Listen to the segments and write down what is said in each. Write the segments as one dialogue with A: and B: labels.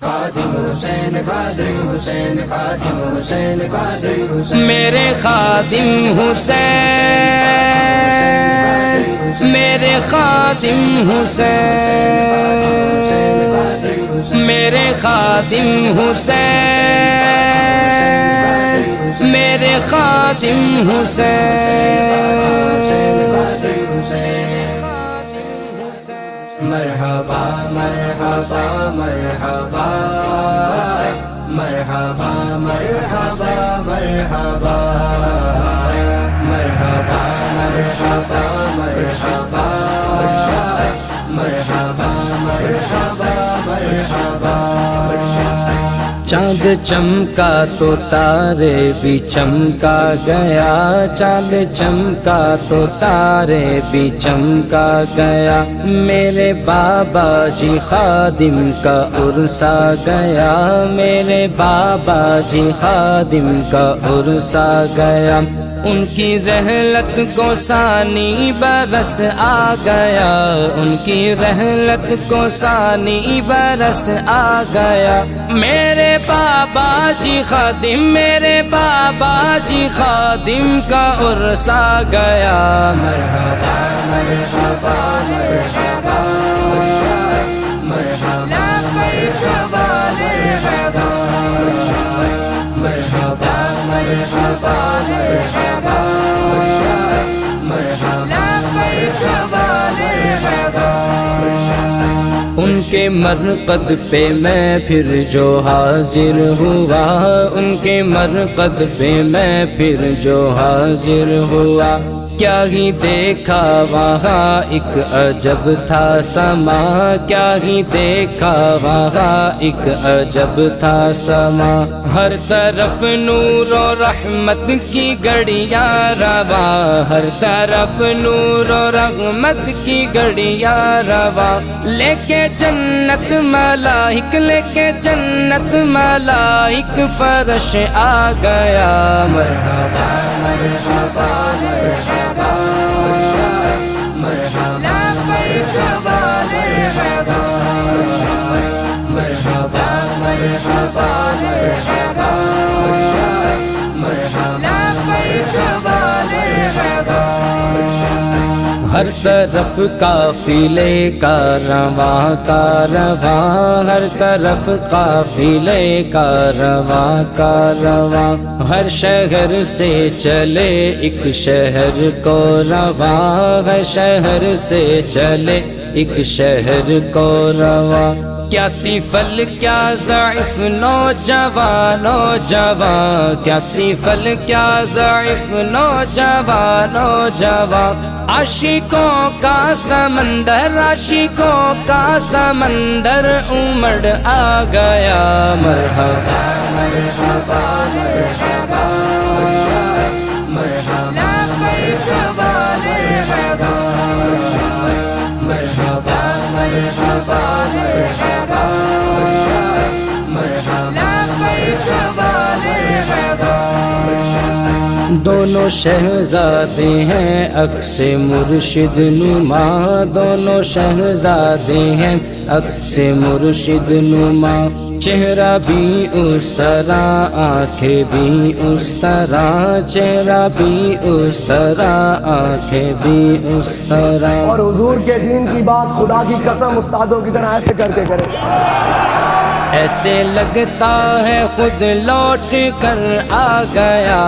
A: خادم حسین خادم حسین خادم حسین خادم حسین
B: میرے خادم حسین میرے خادم حسین میرے خادم حسین میرے خادم حسین
A: مرحبا مرحبا مرحبا مرحبا مرحبا مرحبا مرحبا مرحبا مرحبا مرحبا مرحبا مرحبا
B: چاند چمکا تو تارے بھی چمکا گیا، چاند چمکا تو تارے بھی چمکا گیا، میرے بابا جی خادم کا عرس آ گیا، میرے بابا جی خادم کا عرس آ گیا، ان کی رحلت کو ثانی برس آ گیا، ان کی رحلت کو ثانی برس آ گیا، میرے بابا جی خادم میرے بابا جی خادم کا عرس آ گیا،
A: مرحبا مرحبا مرحبا مرحبا مرحبا مرحبا مرحبا مرحبا مرحبا
B: ان کے مرقد پہ میں پھر جو حاضر ہوا، ان کے مرقد پہ میں پھر جو حاضر ہوا، کیا ہی دیکھا وہاں ایک عجب تھا سما، کیا ہی دیکھا وہاں ایک عجب تھا سما، ہر طرف نور و رحمت کی گڑیاں روا، ہر طرف نور و رحمت کی گڑیاں روا، لے کے جنت ملائک لے کے جنت ملائک فرش آ گیا،
A: مرحبا مرحبا مرحبا مرحبا مرحبا مرحبا مرحبا مرحبا مرحبا مرحبا
B: ہر طرف قافلے کا رواں کا رواں، ہر طرف قافلے کا رواں کا رواں، ہر شہر سے چلے ایک شہر کو رواں، ہر شہر سے چلے ایک شہر کو رواں، کیا طفل کیا ضعیف نوجوان نوجوان، کیا طفل کیا ضعیف نوجوان نوجوان، عاشقوں کا سمندر عاشقوں کا سمندر امڑ آ گیا، مرحبا
A: مرحبا مرحبا مرحبا مرحبا مرحبا مرحبا مرحبا مرحبا
B: دونوں شہزادے ہیں عکس مرشد نما، دونوں شہزادے ہیں عکس مرشد نما، چہرہ بھی اس طرح آنکھیں بھی اس طرح، چہرہ بھی اس طرح آنکھیں بھی اس طرح،
C: اور حضور کے دین کی بات خدا کی قسم استادوں کی طرح ایسے کرتے کریں،
B: ایسے لگتا ہے خود لوٹ کر آ گیا،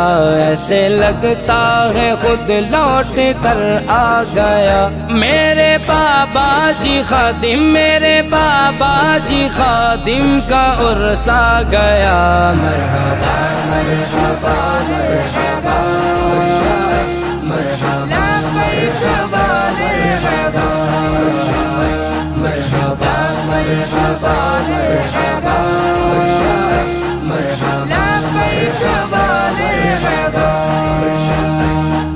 B: ایسے لگتا ہے خود لوٹ کر آ گیا، میرے بابا جی خادم میرے بابا جی خادم کا عرس آ گیا،
A: مرحبا مرحبا مرحبا مرحبا مرحبا مرحبا مرحبا مرحبا مرحبا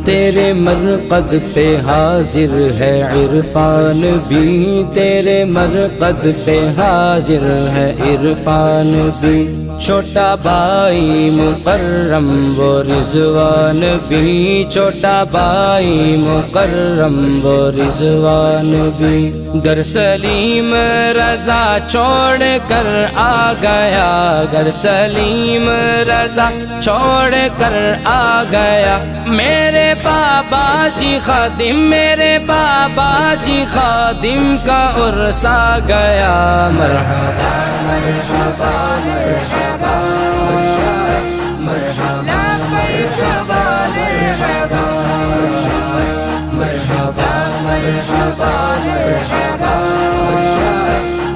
B: تیرے مرقد پہ حاضر ہے عرفان بھی، تیرے مرقد پہ حاضر ہے عرفان بھی، چھوٹا بھائی مکرم وہ رضوان بھی، چھوٹا بھائی مکرم وہ رضوان بھی، گر سلیم رضا چھوڑ کر آ گیا، گر سلیم رضا چھوڑ کر آ گیا، میرے بابا جی خادم، میرے بابا جی خادم کا عرس آ گیا، مرحبا
A: مرحبا مرحبا مرحبا مرحبا مرحبا مرحبا مرحبا مرحبا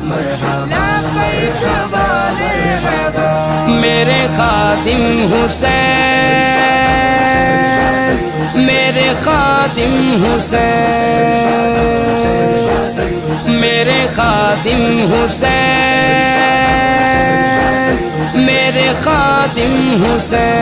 A: مرحبا مرحبا مرحبا
B: میرے خادم حسین، میرے خادم حسین، میرے خادم حسین، میرے خادم حسین،